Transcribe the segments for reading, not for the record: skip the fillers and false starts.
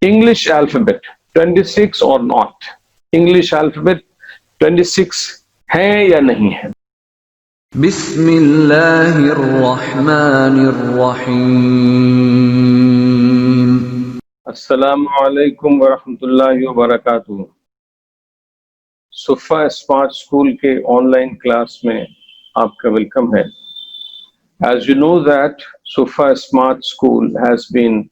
English alphabet 26 or not? English alphabet 26 है या नहीं है? बिस्मिल्लाहिर्रहमानिर्रहीम। अस्सलामु अलैकुम वरहमतुल्लाहि वबरकातुहू। सुफ़ा स्मार्ट स्कूल के ऑनलाइन क्लास में आपका वेलकम है। As you know that Sufa Smart School has been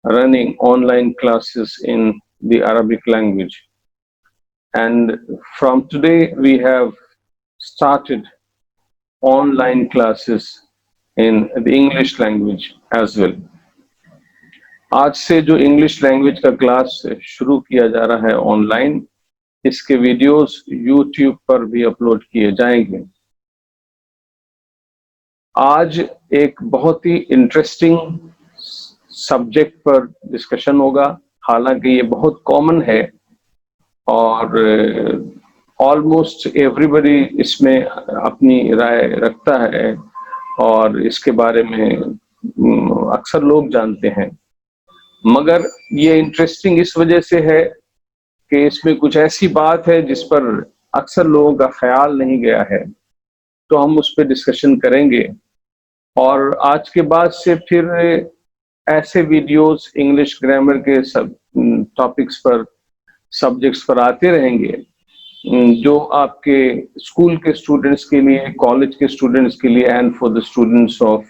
running online classes in the Arabic language, and from today we have started online classes in the English language as well. आज से जो English language का class शुरू किया जा रहा है online, इसके वीडियोस YouTube पर भी अपलोड किए जाएंगे। आज एक बहुत ही इंटरेस्टिंग सब्जेक्ट पर डिस्कशन होगा। हालांकि ये बहुत कॉमन है और ऑलमोस्ट एवरीबॉडी इसमें अपनी राय रखता है और इसके बारे में अक्सर लोग जानते हैं, मगर ये इंटरेस्टिंग इस वजह से है कि इसमें कुछ ऐसी बात है जिस पर अक्सर लोगों का ख्याल नहीं गया है, तो हम उस पर डिस्कशन करेंगे। और आज के बाद से फिर ऐसे वीडियोस इंग्लिश ग्रामर के सब टॉपिक्स पर, सब्जेक्ट्स पर आते रहेंगे जो आपके स्कूल के स्टूडेंट्स के लिए, कॉलेज के स्टूडेंट्स के लिए and for the students of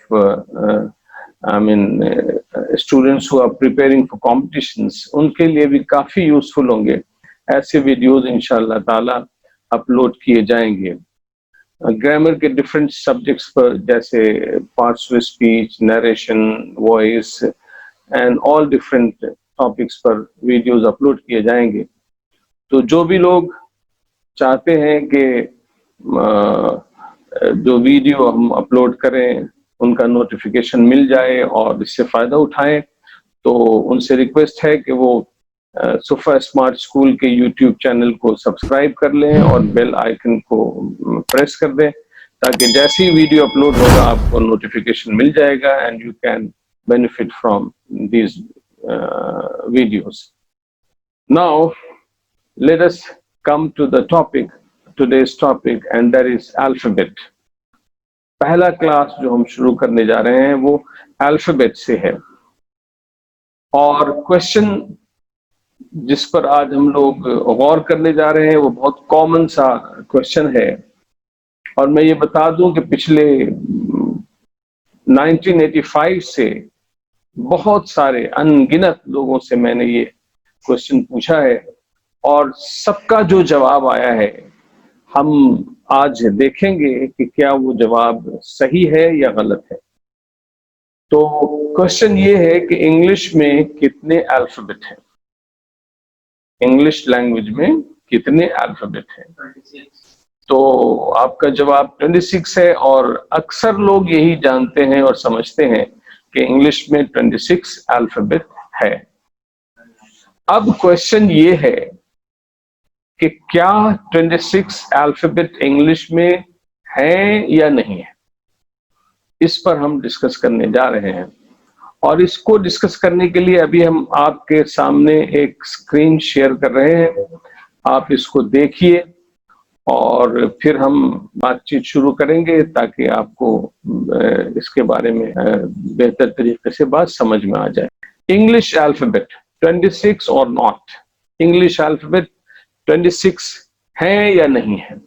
students who are preparing for competitions, उनके लिए भी काफी यूजफुल होंगे। ऐसे वीडियोस इंशाअल्लाह ताला अपलोड किए जाएंगे। ग्रामर के डिफरेंट सब्जेक्ट्स पर, जैसे parts of speech, narration, voice and all different topics पर वीडियोस अपलोड किए जाएंगे। तो जो भी लोग चाहते हैं कि जो वीडियो हम अपलोड करें उनका नोटिफिकेशन मिल जाए और इससे फायदा उठाएं, तो उनसे रिक्वेस्ट है कि वो सुफा स्मार्ट स्कूल के YouTube चैनल को सब्सक्राइब कर लें और बेल आइकन को प्रेस कर दें, ताकि जैसे ही वीडियो अपलोड होगा आपको नोटिफिकेशन मिल जाएगा and you can benefit from these videos. Now let us come to the topic, today's topic, and that is alphabet. पहला क्लास जो हम शुरू करने जा रहे हैं वो अल्फाबेट से है, और क्वेश्चन जिस पर आज हम लोग गौर करने जा रहे हैं वो बहुत कॉमन सा क्वेश्चन है। और मैं ये बता दूं कि पिछले 1985 से बहुत सारे अनगिनत लोगों से मैंने ये क्वेश्चन पूछा है और सबका जो जवाब आया है हम आज देखेंगे कि क्या वो जवाब सही है या गलत है। तो क्वेश्चन ये है कि इंग्लिश में कितने अल्फाबेट हैं? इंग्लिश लैंग्वेज में कितने अल्फाबेट हैं? तो आपका जवाब 26 है, और अक्सर लोग यही जानते हैं और समझते हैं कि इंग्लिश में 26 अल्फाबेट है। अब क्वेश्चन ये है कि क्या 26 अल्फाबेट इंग्लिश में है या नहीं है, इस पर हम डिस्कस करने जा रहे हैं। और इसको डिस्कस करने के लिए अभी हम आपके सामने एक स्क्रीन शेयर कर रहे हैं, आप इसको देखिए और फिर हम बातचीत शुरू करेंगे ताकि आपको इसके बारे में बेहतर तरीके से बात समझ में आ जाए। इंग्लिश अल्फाबेट 26 और नॉट? इंग्लिश अल्फाबेट 26 है या नहीं है?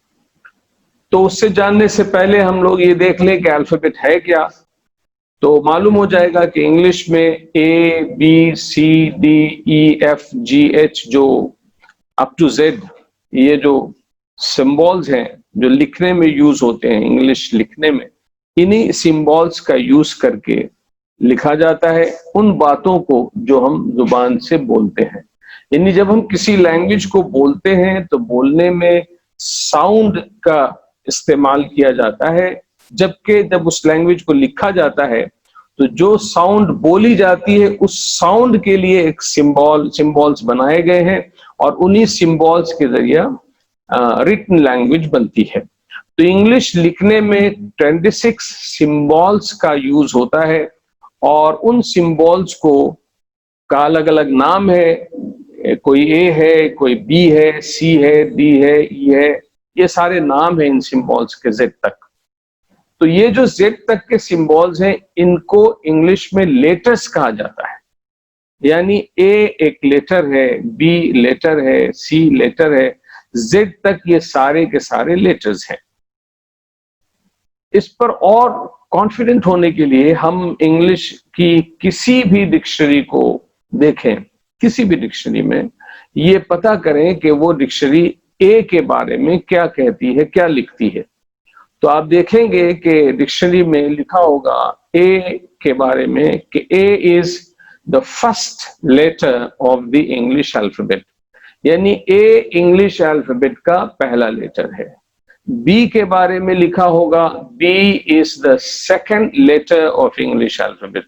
तो उससे जानने से पहले हम लोग ये देख लें कि अल्फाबेट है क्या। तो मालूम हो जाएगा कि इंग्लिश में ABCDEFGH जो अप टू Z, ये जो सिंबल्स हैं जो लिखने में यूज होते हैं, इंग्लिश लिखने में, इन्हीं सिंबल्स का यूज करके लिखा जाता है उन बातों को जो हम जुबान से बोलते हैं। यानी जब हम किसी लैंग्वेज को बोलते हैं तो बोलने में साउंड का इस्तेमाल किया जाता है, जबकि जब उस लैंग्वेज को लिखा जाता है तो जो साउंड बोली जाती है उस साउंड के लिए एक सिंबल्स बनाए गए हैं और उन्हीं सिंबल्स के जरिए रिटन लैंग्वेज बनती है। तो इंग्लिश लिखने में 26 सिंबल्स का यूज होता है और उन सिंबल्स को का अलग अलग नाम है, कोई ए है, कोई बी है, सी है, डी है, ई है, ये सारे नाम हैं इन सिंबल्स के जेड तक। तो ये जो जेड तक के सिंबल्स हैं, इनको इंग्लिश में लेटर्स कहा जाता है। यानी ए एक लेटर है, बी लेटर है, सी लेटर है, जेड तक ये सारे के सारे लेटर्स हैं। इस पर और कॉन्फिडेंट होने के लिए हम इंग्लिश की किसी भी डिक्शनरी को देखें, किसी भी डिक्शनरी में ये पता करें कि वो डिक्शनरी ए के बारे में क्या कहती है, क्या लिखती है। तो आप देखेंगे कि डिक्शनरी में लिखा होगा ए के बारे में कि A is the first letter of the English alphabet, यानी ए इंग्लिश अल्फाबेट का पहला लेटर है। बी के बारे में लिखा होगा B is the second letter of English alphabet.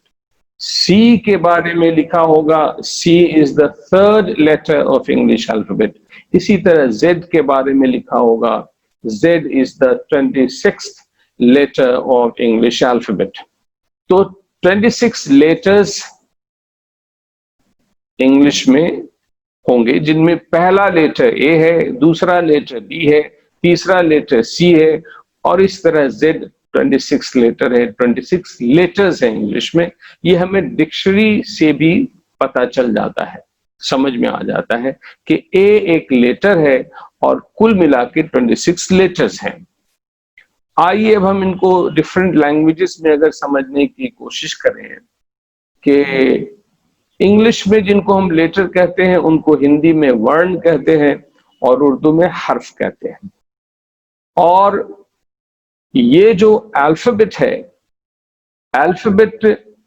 C के बारे में लिखा होगा C is the third letter of English alphabet. इसी तरह जेड के बारे में लिखा होगा Z is the 26th letter of English alphabet. तो 26 letters इंग्लिश में होंगे, जिनमें पहला लेटर A है, दूसरा लेटर B है, तीसरा लेटर C है, और इस तरह Z 26 लेटर है, 26 लेटर्स है इंग्लिश में। ये हमें डिक्शनरी से भी पता चल जाता है, समझ में आ जाता है कि A एक लेटर है और कुल मिला के 26 लेटर्स हैं। आइए अब हम इनको डिफरेंट लैंग्वेजेस में अगर समझने की कोशिश करें कि इंग्लिश में जिनको हम लेटर कहते हैं उनको हिंदी में वर्ण कहते हैं और उर्दू में हर्फ कहते हैं। और ये जो अल्फाबेट है, अल्फाबेट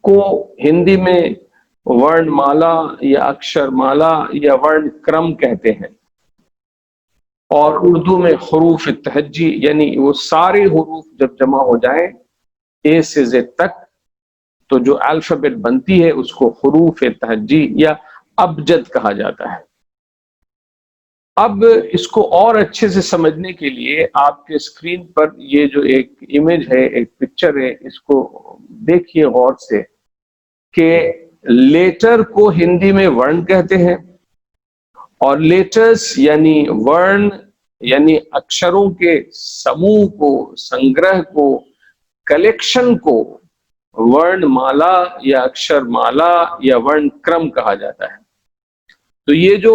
को हिंदी में वर्णमाला या अक्षरमाला या वर्ण क्रम कहते हैं, और उर्दू में हुरूफ तहज्जी, यानी वो सारे हुरूफ जब जमा हो जाएं ए से जेड तक तो जो अल्फाबेट बनती है उसको हुरूफ तहज्जी या अबजद कहा जाता है। अब इसको और अच्छे से समझने के लिए आपके स्क्रीन पर ये जो एक इमेज है, एक पिक्चर है, इसको देखिए गौर से कि लेटर को हिंदी में वर्ण कहते हैं और लेटर्स यानी वर्ण यानी अक्षरों के समूह को, संग्रह को, कलेक्शन को वर्णमाला या अक्षरमाला या वर्ण क्रम कहा जाता है। तो ये जो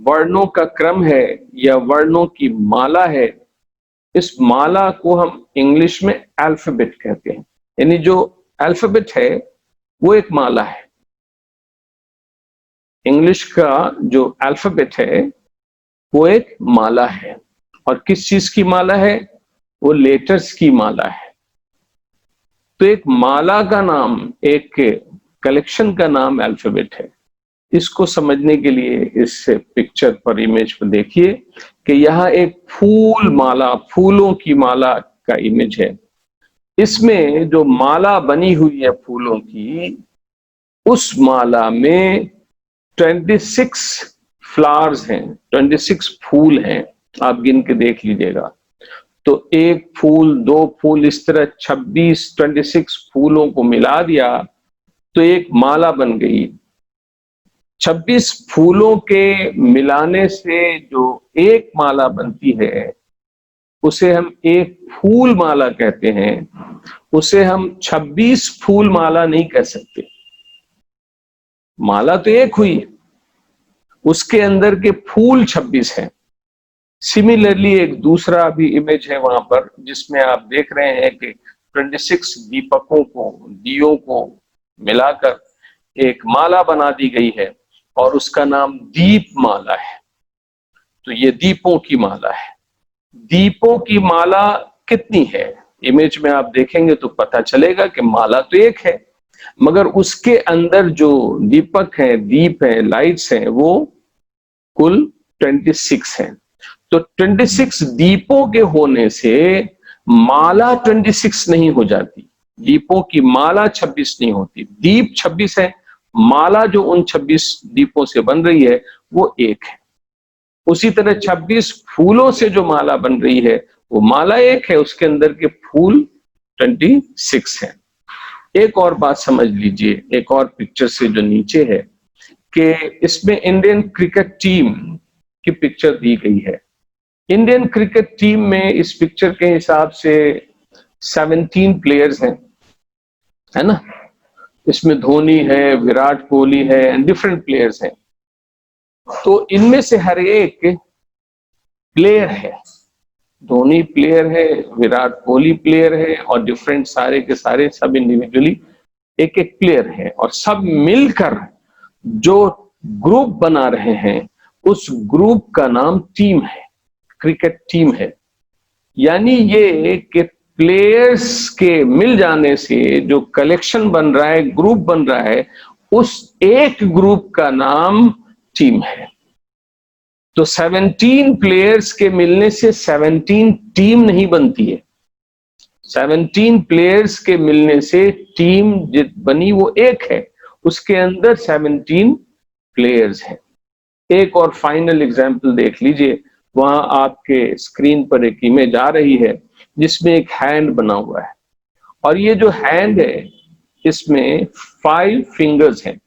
वर्णों का क्रम है या वर्णों की माला है, इस माला को हम इंग्लिश में अल्फाबेट कहते हैं। यानी जो अल्फाबेट है वो एक माला है। इंग्लिश का जो अल्फाबेट है वो एक माला है। और किस चीज की माला है? वो लेटर्स की माला है। तो एक माला का नाम, एक कलेक्शन का नाम अल्फाबेट है। इसको समझने के लिए इस पिक्चर पर, इमेज पर देखिए कि यहाँ एक फूल माला, फूलों की माला का इमेज है। इसमें जो माला बनी हुई है फूलों की, उस माला में 26 फ्लावर्स हैं, 26 फूल हैं। आप गिन के देख लीजिएगा। तो एक फूल, दो फूल, इस तरह 26 फूलों को मिला दिया तो एक माला बन गई। 26 फूलों के मिलाने से जो एक माला बनती है उसे हम एक फूल माला कहते हैं। उसे हम 26 फूल माला नहीं कह सकते। माला तो एक हुई, उसके अंदर के फूल 26 हैं। सिमिलरली एक दूसरा भी इमेज है वहां पर, जिसमें आप देख रहे हैं कि 26 दीपकों को, दियों को मिलाकर एक माला बना दी गई है और उसका नाम दीप माला है। तो ये दीपों की माला है। दीपों की माला कितनी है? इमेज में आप देखेंगे तो पता चलेगा कि माला तो एक है, मगर उसके अंदर जो दीपक हैं, दीप हैं, लाइट्स हैं, वो कुल 26 हैं। तो 26 दीपों के होने से माला 26 नहीं हो जाती। दीपों की माला 26 नहीं होती। दीप 26 है, माला जो उन 26 दीपों से बन रही है वो एक है। उसी तरह 26 फूलों से जो माला बन रही है वो माला एक है, उसके अंदर के फूल 26 हैं। एक और बात समझ लीजिए, एक और पिक्चर से जो नीचे है, कि इसमें इंडियन क्रिकेट टीम की पिक्चर दी गई है। इंडियन क्रिकेट टीम में इस पिक्चर के हिसाब से 17 प्लेयर्स हैं, है ना। इसमें धोनी है, विराट कोहली है एंड डिफरेंट प्लेयर्स हैं। तो इनमें से हर एक प्लेयर है, धोनी प्लेयर है, विराट कोहली प्लेयर है, और डिफरेंट सारे के सारे सब इंडिविजुअली एक एक प्लेयर है, और सब मिलकर जो ग्रुप बना रहे हैं उस ग्रुप का नाम टीम है, क्रिकेट टीम है। यानी ये कि प्लेयर्स के मिल जाने से जो कलेक्शन बन रहा है, ग्रुप बन रहा है, उस एक ग्रुप का नाम टीम है। तो 17 प्लेयर्स के मिलने से 17 टीम नहीं बनती है। 17 प्लेयर्स के मिलने से टीम बनी वो एक है, उसके अंदर 17 प्लेयर्स हैं। एक और फाइनल एग्जांपल देख लीजिए, वहां आपके स्क्रीन पर एक इमेज आ रही है जिसमें एक हैंड बना हुआ है, और ये जो हैंड है इसमें 5 फिंगर्स हैं।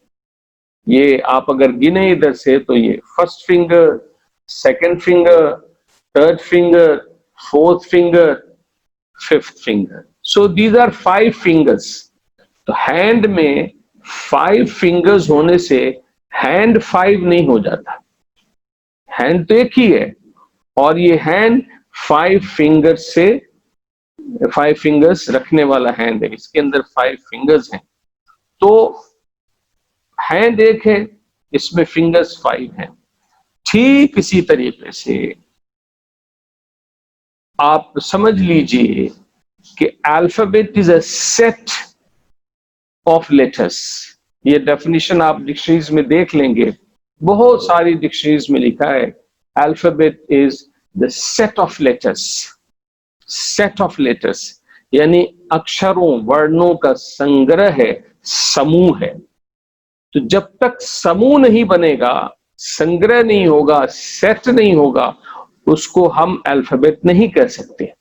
ये आप अगर गिने इधर से तो ये first finger, second finger, third finger, fourth finger, fifth finger. So these are 5 fingers. तो हैंड में 5 फिंगर्स होने से हैंड 5 नहीं हो जाता, हैंड तो एक ही है, और ये हैंड 5 फिंगर्स से 5 फिंगर्स रखने वाला हैंड है, इसके अंदर 5 फिंगर्स हैं। तो हैंड एक है, इसमें फिंगर्स 5 हैं। ठीक इसी तरीके से आप समझ लीजिए कि alphabet is a set of letters. ये डेफिनेशन आप डिक्शनरीज में देख लेंगे, बहुत सारी डिक्शनरीज में लिखा है alphabet is the set of letters. Set of letters यानी अक्षरों, वर्णों का संग्रह है, समूह है। तो जब तक समूह नहीं बनेगा, संग्रह नहीं होगा, सेट नहीं होगा, उसको हम अल्फाबेट नहीं कह सकते।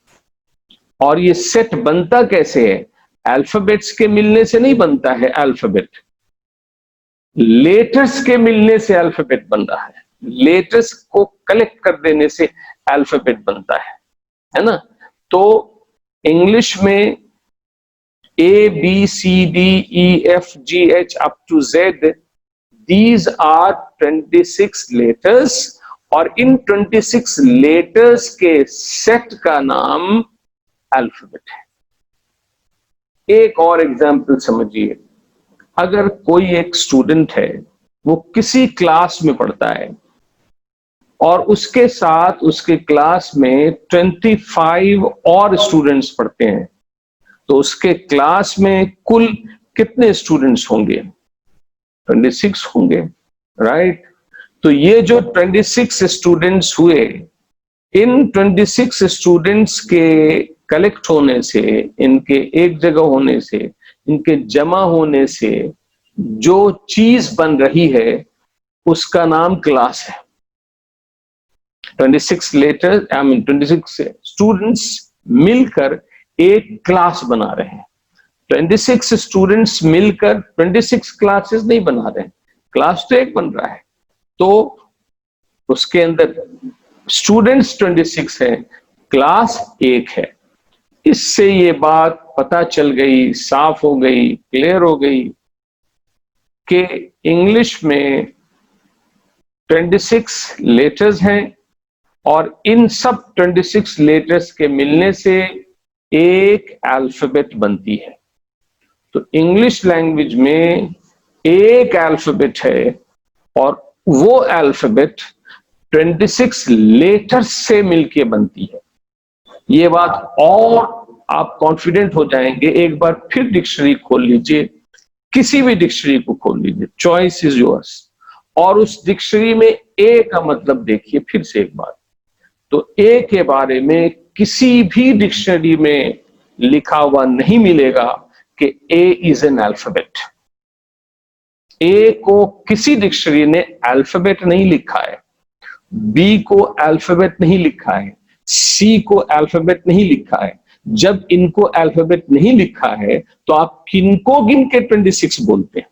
और ये सेट बनता कैसे है? अल्फाबेट्स के मिलने से नहीं बनता है अल्फाबेट, लेटर्स के मिलने से अल्फाबेट बन रहा है। लेटर्स को कलेक्ट कर देने से अल्फाबेट बनता है ना। तो इंग्लिश में A, B, C, D, E, F, G, H up to Z, these are 26 letters, और इन 26 लेटर्स के सेट का नाम अल्फाबेट है। एक और एग्जांपल समझिए, अगर कोई एक स्टूडेंट है, वो किसी क्लास में पढ़ता है और उसके साथ उसके क्लास में 25 और स्टूडेंट्स पढ़ते हैं, तो उसके क्लास में कुल कितने स्टूडेंट्स होंगे? 26 होंगे, राइट। तो ये जो 26 स्टूडेंट्स हुए, इन 26 स्टूडेंट्स के कलेक्ट होने से, इनके एक जगह होने से, इनके जमा होने से जो चीज बन रही है उसका नाम क्लास है। 26 लेटर, 26 स्टूडेंट्स मिलकर एक क्लास बना रहे हैं। 26 स्टूडेंट्स मिलकर 26 क्लासेस नहीं बना रहे हैं, क्लास तो एक बन रहा है। तो उसके अंदर स्टूडेंट्स 26 हैं, क्लास एक है। इससे ये बात पता चल गई, साफ हो गई, क्लियर हो गई कि इंग्लिश में 26 लेटर्स हैं, और इन सब 26 लेटर्स के मिलने से एक अल्फाबेट बनती है। तो इंग्लिश लैंग्वेज में एक अल्फाबेट है, और वो अल्फाबेट 26 लेटर्स से मिलके बनती है। ये बात और आप कॉन्फिडेंट हो जाएंगे। एक बार फिर डिक्शनरी खोल लीजिए, किसी भी डिक्शनरी को खोल लीजिए, चॉइस इज योर्स, और उस डिक्शनरी में ए का मतलब देखिए फिर से एक बार। तो ए के बारे में किसी भी डिक्शनरी में लिखा हुआ नहीं मिलेगा कि ए इज एन अल्फाबेट। ए को किसी डिक्शनरी ने अल्फाबेट नहीं लिखा है, बी को अल्फाबेट नहीं लिखा है, सी को अल्फाबेट नहीं लिखा है, जब इनको अल्फाबेट नहीं लिखा है तो आप किनको गिन के 26 बोलते हैं?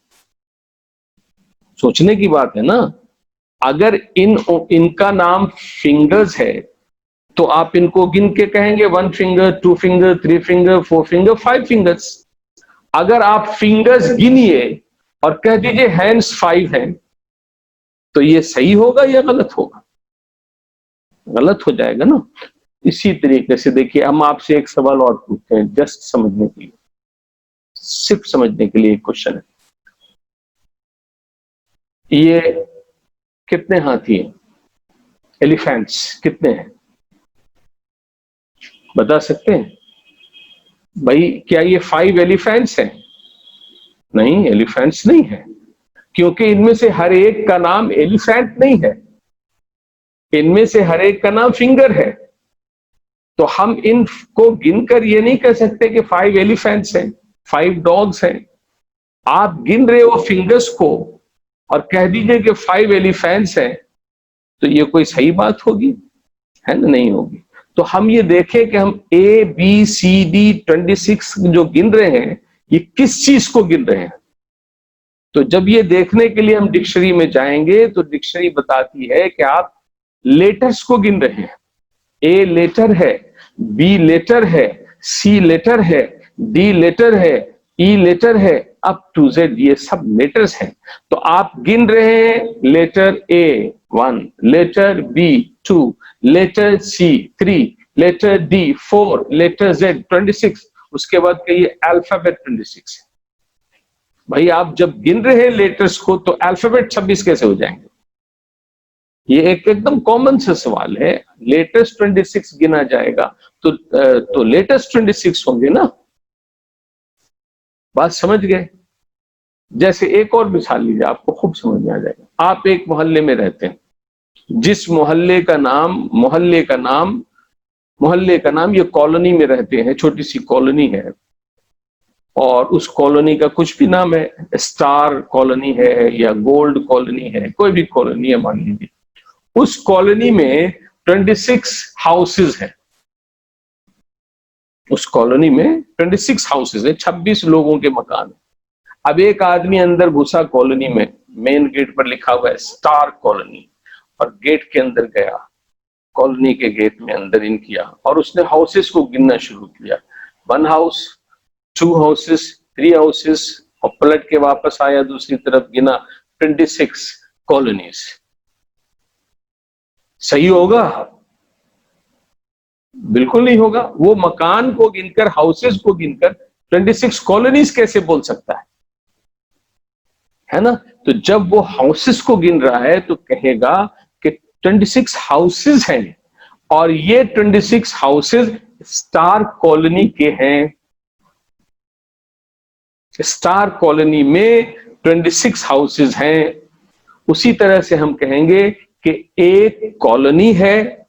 सोचने की बात है ना। अगर इनका नाम फिंगर्स है तो आप इनको गिन के कहेंगे 1 finger, 2 finger, 3 finger, 4 finger, 5 fingers. अगर आप फिंगर्स गिनिए और कह दीजिए हैंड्स 5 हैं, तो ये सही होगा या गलत होगा? गलत हो जाएगा ना। इसी तरीके से देखिए, हम आपसे एक सवाल और पूछते हैं जस्ट समझने के लिए, सिर्फ समझने के लिए एक क्वेश्चन है। ये कितने हाथी हैं? एलिफेंट्स कितने हैं बता सकते हैं भाई? क्या ये 5 एलिफेंट्स हैं? नहीं, एलिफेंट्स नहीं है, क्योंकि इनमें से हर एक का नाम एलिफेंट नहीं है, इनमें से हर एक का नाम फिंगर है। तो हम इनको गिनकर ये नहीं कह सकते कि 5 एलिफेंट्स हैं, 5 डॉग्स हैं। आप गिन रहे हो फिंगर्स को और कह दीजिए कि 5 एलिफेंट्स हैं, तो ये कोई सही बात होगी? है ना, नहीं होगी। तो हम ये देखें कि हम ABCD 26 जो गिन रहे हैं, ये किस चीज को गिन रहे हैं। तो जब ये देखने के लिए हम डिक्शनरी में जाएंगे तो डिक्शनरी बताती है कि आप लेटर्स को गिन रहे हैं। A लेटर है, B लेटर है, C लेटर है, D लेटर है, E लेटर है, अप टू Z ये सब लेटर्स हैं। तो आप गिन रहे हैं letter A 1, letter B 2, letter C 3, letter D 4, letter Z 26, उसके बाद कहिए अल्फाबेट 26 है। भाई आप जब गिन रहे हैं लेटर्स को तो अल्फाबेट 26 कैसे हो जाएंगे? ये एक एकदम कॉमन सा सवाल है। लेटेस्ट 26 गिना जाएगा तो लेटेस्ट 26 होंगे ना। बात समझ गए? जैसे एक और मिसाल लीजिए, आपको खूब समझ में आ जाएगा। आप एक मोहल्ले में रहते हैं, जिस मोहल्ले का नाम ये कॉलोनी में रहते हैं, छोटी सी कॉलोनी है और उस कॉलोनी का कुछ भी नाम है, स्टार कॉलोनी है या गोल्ड कॉलोनी है, कोई भी कॉलोनी है मान लीजिए। उस कॉलोनी में 26 हाउसेज हैं। उस कॉलोनी में 26 हाउसेज है, 26 लोगों के मकान। अब एक आदमी अंदर घुसा कॉलोनी में, मेन गेट पर लिखा हुआ है स्टार कॉलोनी, और गेट के अंदर गया, कॉलोनी के गेट में अंदर इन किया और उसने हाउसेस को गिनना शुरू किया। 1 हाउस, 2 हाउसेस, 3 हाउसेस, और पलट के वापस आया, दूसरी तरफ गिना 26 कॉलोनीज। सही होगा? बिल्कुल नहीं होगा। वो मकान को गिनकर, हाउसेस को गिनकर 26 कॉलोनीज कैसे बोल सकता है ना। तो जब वो हाउसेस को गिन रहा है तो कहेगा कि 26 हाउसेस हैं और ये 26 हाउसेस स्टार कॉलोनी के हैं। स्टार कॉलोनी में 26 हाउसेस हैं। उसी तरह से हम कहेंगे कि एक कॉलोनी है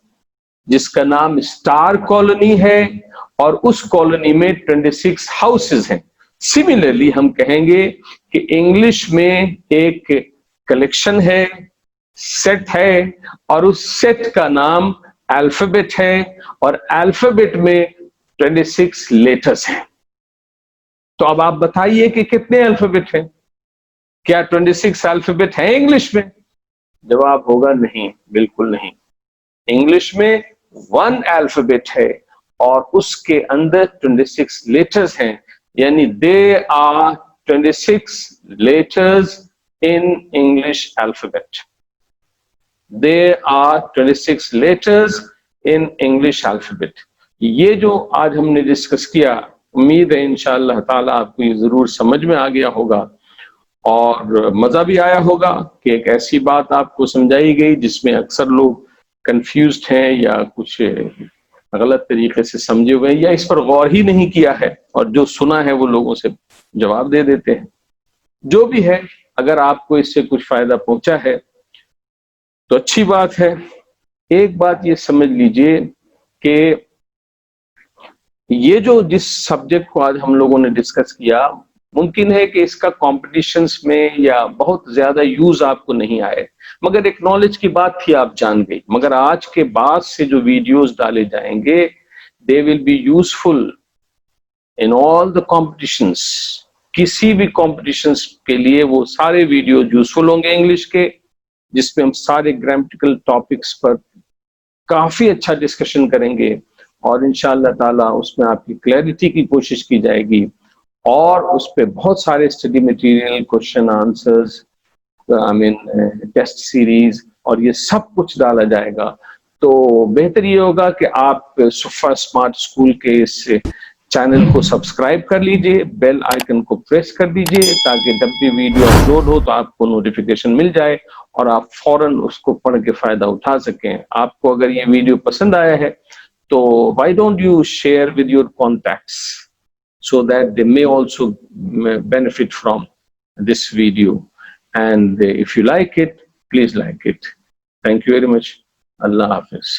जिसका नाम स्टार कॉलोनी है और उस कॉलोनी में 26 हाउसेस हैं। सिमिलरली हम कहेंगे कि इंग्लिश में एक कलेक्शन है, सेट है, और उस सेट का नाम अल्फाबेट है और अल्फाबेट में 26 लेटर्स हैं। तो अब आप बताइए कि कितने अल्फाबेट हैं? क्या 26 अल्फाबेट है इंग्लिश में? जवाब होगा नहीं, बिल्कुल नहीं। इंग्लिश में 1 अल्फाबेट है और उसके अंदर 26 लेटर्स हैं, यानी they are 26 letters in English alphabet. They are 26 letters in English alphabet. ये जो आज हमने डिस्कस किया, उम्मीद है इंशाअल्लाह ताला आपको ये जरूर समझ में आ गया होगा और मजा भी आया होगा कि एक ऐसी बात आपको समझाई गई जिसमें अक्सर लोग कंफ्यूज्ड हैं या कुछ गलत तरीके से समझे हुए या इस पर गौर ही नहीं किया है, और जो सुना है वो लोगों से जवाब दे देते हैं। जो भी है, अगर आपको इससे कुछ फायदा पहुंचा है तो अच्छी बात है। एक बात ये समझ लीजिए कि ये जो जिस सब्जेक्ट को आज हम लोगों ने डिस्कस किया, मुमकिन है कि इसका कॉम्पिटिशन्स में या बहुत ज्यादा यूज आपको नहीं आए, मगर एक नॉलेज की बात थी, आप जान गई। मगर आज के बाद से जो वीडियोस डाले जाएंगे, they will be useful in all the competitions, किसी भी कॉम्पिटिशन्स के लिए वो सारे वीडियो यूजफुल होंगे इंग्लिश के, जिसमें हम सारे ग्रामेटिकल टॉपिक्स पर काफी अच्छा डिस्कशन करेंगे और इंशाअल्लाह ताला उसमें आपकी क्लैरिटी की कोशिश की जाएगी और उस पे बहुत सारे study material, question answers, I mean test series और ये सब कुछ डाला जाएगा। तो बेहतर ये होगा कि आप सुफा स्मार्ट स्कूल के इस चैनल को सब्सक्राइब कर लीजिए, बेल आइकन को प्रेस कर दीजिए ताकि जब भी वीडियो अपलोड हो तो आपको नोटिफिकेशन मिल जाए और आप फौरन उसको पढ़ के फायदा उठा सकें। आपको अगर ये वीडियो पसंद आया है तो why don't you share with your contacts so that they may also benefit from this video, and if you like it, please like it. Thank you very much. Allah Hafiz.